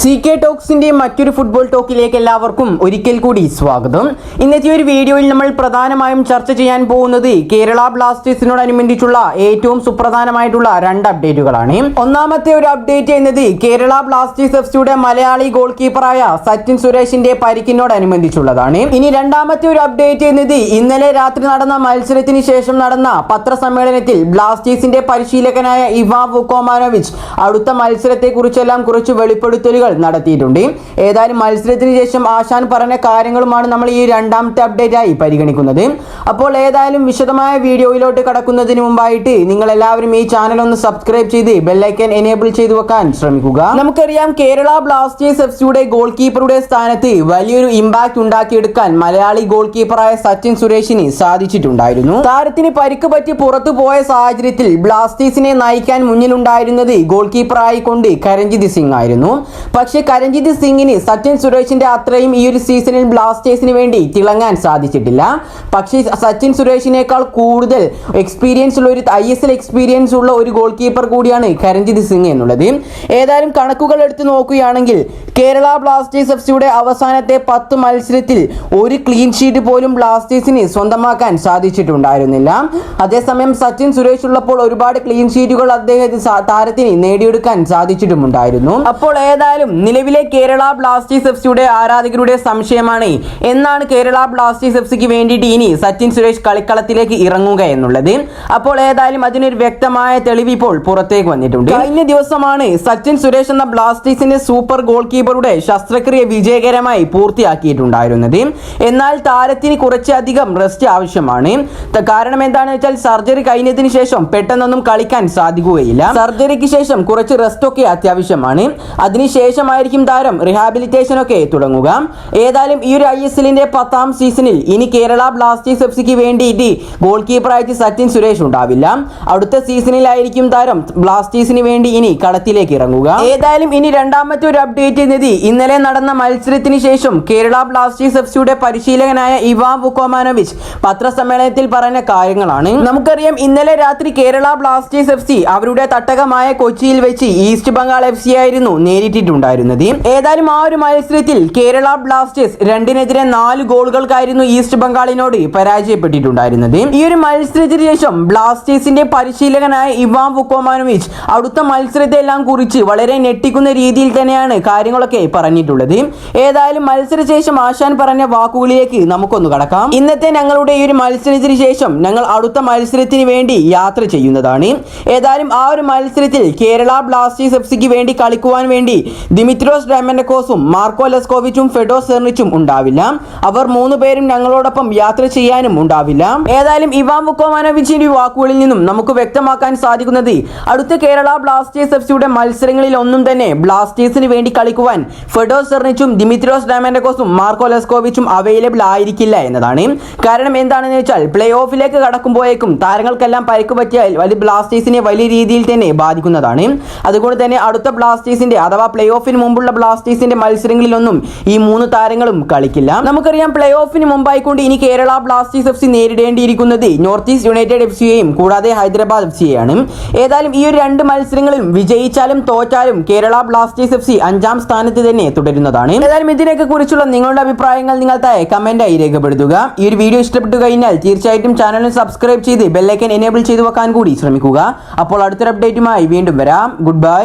CK ടോക്സിന്റെ മറ്റൊരു football ടോക്കിലേക്ക് എല്ലാവർക്കും ഒരിക്കൽ കൂടി സ്വാഗതം. ഇന്നത്തെ ഒരു വീഡിയോയിൽ നമ്മൾ പ്രധാനമായും ചർച്ച ചെയ്യാൻ പോകുന്നത് കേരള ബ്ലാസ്റ്റേഴ്സിനോടനുബന്ധിച്ചുള്ള ഏറ്റവും സുപ്രധാനമായിട്ടുള്ള രണ്ട് അപ്ഡേറ്റുകളാണ്. ഒന്നാമത്തെ ഒരു അപ്ഡേറ്റ് എന്നത് കേരള ബ്ലാസ്റ്റേഴ്സ് എഫ്സിയുടെ മലയാളി ഗോൾ കീപ്പറായ സച്ചിൻ സുരേഷിന്റെ പരിക്കിനോടനുബന്ധിച്ചുള്ളതാണ്. ഇനി രണ്ടാമത്തെ ഒരു അപ്ഡേറ്റ് എന്നത് ഇന്നലെ രാത്രി നടന്ന മത്സരത്തിന് ശേഷം നടന്ന പത്രസമ്മേളനത്തിൽ ബ്ലാസ്റ്റേഴ്സിന്റെ പരിശീലകനായ ഇവാൻ വുക്കോമാനോവിച്ച് അടുത്ത മത്സരത്തെ കുറിച്ചെല്ലാം കുറച്ച് വെളിപ്പെടുത്തലുകൾ നടത്തിയിട്ടുണ്ട്. ഏതായാലും മത്സരത്തിന് ശേഷം ആശാൻ പറഞ്ഞ കാര്യങ്ങളുമാണ് നമ്മൾ ഈ രണ്ടാമത്തെ അപ്ഡേറ്റ് ആയി പരിഗണിക്കുന്നത്. അപ്പോൾ ഏതായാലും വിശദമായ വീഡിയോയിലോട്ട് കടക്കുന്നതിന് മുമ്പായിട്ട് നിങ്ങൾ എല്ലാവരും ഈ ചാനൽ ഒന്ന് സബ്സ്ക്രൈബ് ചെയ്ത് ബെല്ലൈക്കൻ എനേബിൾ ചെയ്തു വെക്കാൻ ശ്രമിക്കുക. നമുക്കറിയാം കേരള ബ്ലാസ്റ്റേഴ്സ് എഫ്സിയുടെ ഗോൾ കീപ്പറുടെ സ്ഥാനത്ത് വലിയൊരു ഇമ്പാക്ട് ഉണ്ടാക്കിയെടുക്കാൻ മലയാളി ഗോൾ കീപ്പറായ സച്ചിൻ സുരേഷിന് സാധിച്ചിട്ടുണ്ടായിരുന്നു. താരത്തിന് പരിക്ക് പറ്റി പുറത്തു പോയ സാഹചര്യത്തിൽ ബ്ലാസ്റ്റേഴ്സിനെ നയിക്കാൻ മുന്നിലുണ്ടായിരുന്നത് ഗോൾ കീപ്പറായിക്കൊണ്ട് കരൺജിത് സിംഗ് ആയിരുന്നു. പക്ഷേ കരൺജിത് സിംഗിന് സച്ചിൻ സുരേഷിന്റെ അത്രയും ഈ ഒരു സീസണിൽ ബ്ലാസ്റ്റേഴ്സിന് വേണ്ടി തിളങ്ങാൻ സാധിച്ചിട്ടില്ല. പക്ഷേ സച്ചിൻ സുരേഷിനേക്കാൾ കൂടുതൽ എക്സ്പീരിയൻസ് ഉള്ള ഒരു ISL എക്സ്പീരിയൻസ് ഉള്ള ഒരു ഗോൾ കീപ്പർ കൂടിയാണ് കരൺജിത് സിംഗ് എന്നുള്ളത്. ഏതായാലും കണക്കുകൾ എടുത്ത് നോക്കുകയാണെങ്കിൽ കേരള ബ്ലാസ്റ്റേഴ്സ് എഫ്സിയുടെ അവസാനത്തെ 10 മത്സരത്തിൽ ഒരു ക്ലീൻ ഷീറ്റ് പോലും ബ്ലാസ്റ്റേഴ്സിന് സ്വന്തമാക്കാൻ സാധിച്ചിട്ടുണ്ടായിരുന്നില്ല. അതേസമയം സച്ചിൻ സുരേഷ് ഉള്ളപ്പോൾ ഒരുപാട് ക്ലീൻ ഷീറ്റുകൾ താരത്തിന് നേടിയെടുക്കാൻ സാധിച്ചിട്ടുമുണ്ടായിരുന്നു. അപ്പോൾ ഏതായാലും നിലവിലെ കേരള ബ്ലാസ്റ്റേഴ്സ് എഫ്സിയുടെ ആരാധകരുടെ സംശയമാണ് എന്നാണ് കേരള ബ്ലാസ്റ്റേഴ്സ് എഫ്സിക്ക് വേണ്ടിയിട്ട് ഇനി സച്ചിൻ സുരേഷ് കളിക്കളത്തിലേക്ക് ഇറങ്ങുക എന്നുള്ളത്. അപ്പോൾ ഏതായാലും അതിനൊരു വ്യക്തമായ തെളിവ് ഇപ്പോൾ പുറത്തേക്ക് വന്നിട്ടുണ്ട്. കഴിഞ്ഞ ദിവസമാണ് സച്ചിൻ സുരേഷ് എന്ന ബ്ലാസ്റ്റേഴ്സിന്റെ സൂപ്പർ ഗോൾ കീപ്പറുടെ ശസ്ത്രക്രിയ വിജയകരമായി പൂർത്തിയാക്കിയിട്ടുണ്ടായിരുന്നത്. എന്നാൽ താരത്തിന് കുറച്ചധികം റെസ്റ്റ് ആവശ്യമാണ്. കാരണം എന്താണെന്ന് വെച്ചാൽ സർജറി കഴിഞ്ഞതിന് ശേഷം പെട്ടെന്നൊന്നും കളിക്കാൻ സാധിക്കുകയില്ല. സർജറിക്ക് ശേഷം കുറച്ച് റെസ്റ്റ് ഒക്കെ അത്യാവശ്യമാണ്. അതിനുശേഷമായിരിക്കും താരം റിഹാബിലിറ്റേഷൻ ഒക്കെ തുടങ്ങുക. ഏതായാലും ഈ ഒരു ISLന്റെ 10ാം സീസണിൽ ഇനി കേരള ബ്ലാസ്റ്റേഴ്സ് എഫ്സിക്ക് വേണ്ടിയിട്ട് ഗോൾ കീപ്പറായിട്ട് സച്ചിൻ സുരേഷ് ഉണ്ടാവില്ല. അടുത്ത സീസണിലായിരിക്കും താരം ബ്ലാസ്റ്റേഴ്സിന് വേണ്ടി ഇനി കളത്തിലേക്ക് ഇറങ്ങുക. ഏതായാലും ഇനി രണ്ടാമത്തെ ഒരു അപ്ഡേറ്റ് എന്നത് ഇന്നലെ നടന്ന മത്സരത്തിന് ശേഷം കേരള ബ്ലാസ്റ്റേഴ്സ് എഫ്സിയുടെ പരിശീലകനായ ഇവാൻ വുക്കോമാനോവിച്ച് പത്രസമ്മേളനത്തിൽ പറഞ്ഞ കാര്യങ്ങളാണ്. നമുക്കറിയാം ഇന്നലെ രാത്രി കേരള ബ്ലാസ്റ്റേഴ്സ് എഫ്സി അവരുടെ തട്ടകമായ കൊച്ചിയിൽ വെച്ച് ഈസ്റ്റ് ബംഗാൾ FC ആയിരുന്നു നേരിട്ടിട്ടുണ്ടായിരുന്നത്. ഏതായാലും ആ ഒരു മത്സരത്തിൽ കേരള ബ്ലാസ്റ്റേഴ്സ് 2-4 ഗോളുകൾക്കായിരുന്നു ഈസ്റ്റ് ബംഗാളിനോട് പരാജയപ്പെട്ടിട്ടുണ്ടായിരുന്നത്. ഈ ഒരു മത്സരത്തിന് ശേഷം ബ്ലാസ്റ്റേഴ്സിന്റെ പരിശീലകനായ ഇവാൻ വുക്കോമാനോവിച്ച് അടുത്ത മത്സരത്തെ എല്ലാം കുറിച്ച് വളരെ ഞെട്ടിക്കുന്ന രീതിയിൽ തന്നെയാണ് കാര്യങ്ങളൊക്കെ പറഞ്ഞിട്ടുള്ളത്. ഏതായാലും മത്സരശേഷം ആശാൻ പറഞ്ഞ വാക്കുകളിലേക്ക് നമുക്കൊന്ന് കടക്കാം. ഇന്നത്തെ ഞങ്ങളുടെ ഈ ഒരു മത്സരത്തിന് ശേഷം ഞങ്ങൾ അടുത്ത മത്സരത്തിന് വേണ്ടി യാത്ര ചെയ്യുന്നതാണ്. ഏതായാലും ആ ഒരു മത്സരത്തിൽ കേരള ബ്ലാസ്റ്റേഴ്സ് എഫ്സിക്ക് വേണ്ടി കളിക്കുവാൻ വേണ്ടി ദിമിത്രോസ് ഡയമൻഡക്കോസും മാർക്കോ ലെസ്കോവിച്ചും ഫെഡോ സെർണിച്ചും ഉണ്ടാവില്ല. അവർ 3 പേരും ഞങ്ങളോടൊപ്പം യാത്ര ചെയ്യാനും ഉണ്ടാവില്ല. ഏതായാലും ഇവാൻ വുക്കോമാനോവിച്ചിന്റെ വാക്കുകളിൽ നിന്നും നമുക്ക് വ്യക്തമാക്കാൻ സാധിക്കുന്നത് അടുത്ത കേരള ബ്ലാസ്റ്റേഴ്സ് എഫ്സിയുടെ മത്സരങ്ങളിൽ ഒന്നും തന്നെ ബ്ലാസ്റ്റേഴ്സിന് വേണ്ടി കളിക്കുവാൻ ഫെഡോ സെർണിച്ചും ദിമിത്രോസ് ഡയമൻഡക്കോസും മാർക്കോ ലെസ്കോവിച്ചും അവൈലബിൾ ആയിരിക്കില്ല എന്നതാണ്. കാരണം എന്താണെന്ന് വെച്ചാൽ പ്ലേ ഓഫിലേക്ക് കടക്കുമ്പോഴേക്കും താരങ്ങൾക്കെല്ലാം പരിക്ക് പറ്റിയാൽ ബ്ലാസ്റ്റേഴ്സിനെ വലിയ രീതിയിൽ തന്നെ ബാധിക്കുന്നതാണ്. അതുകൊണ്ട് തന്നെ അടുത്ത ബ്ലാസ്റ്റേഴ്സിന്റെ അഥവാ പ്ലേ ഓഫിന് മുമ്പുള്ള ബ്ലാസ്റ്റേഴ്സിന്റെ മത്സരങ്ങളിലൊന്നും ഈ 3 താരങ്ങളും കളിക്കില്ല. നമുക്കറിയാം പ്ലേ ഓഫിന് മുമ്പായിക്കൊണ്ട് ഇനി കേരള ബ്ലാസ്റ്റേഴ്സ് എഫ്സി നേരിടേണ്ടിയിരിക്കുന്നത് നോർത്ത് ഈസ്റ്റ് യുണൈറ്റഡ് FCയെയും കൂടാതെ ഹൈദരാബാദ് FCയെയാണ്. ഏതായാലും ഈ ഒരു 2 മത്സരങ്ങളും വിജയിച്ചാലും തോറ്റാലും കേരള ബ്ലാസ്റ്റേഴ്സ് എഫ്സി 5ാം സ്ഥാനത്ത് തന്നെ തുടരുന്നതാണ്. ഏതായാലും ഇതിനൊക്കെ കുറിച്ചുള്ള നിങ്ങളുടെ അഭിപ്രായങ്ങൾ നിങ്ങൾ താഴെ കമന്റായി രേഖപ്പെടുത്തുക. ഈ ഒരു വീഡിയോ ഇഷ്ടപ്പെട്ടു കഴിഞ്ഞാൽ തീർച്ചയായിട്ടും ചാനലിന് സബ്സ്ക്രൈബ് ചെയ്ത് ബെല്ലൈക്കൻ എനേബിൾ ചെയ്തു വെക്കാൻ കൂടി ശ്രമിക്കുക. അപ്പോൾ അടുത്തൊരു അപ്ഡേറ്റുമായി വീണ്ടും വരാം. Good bye.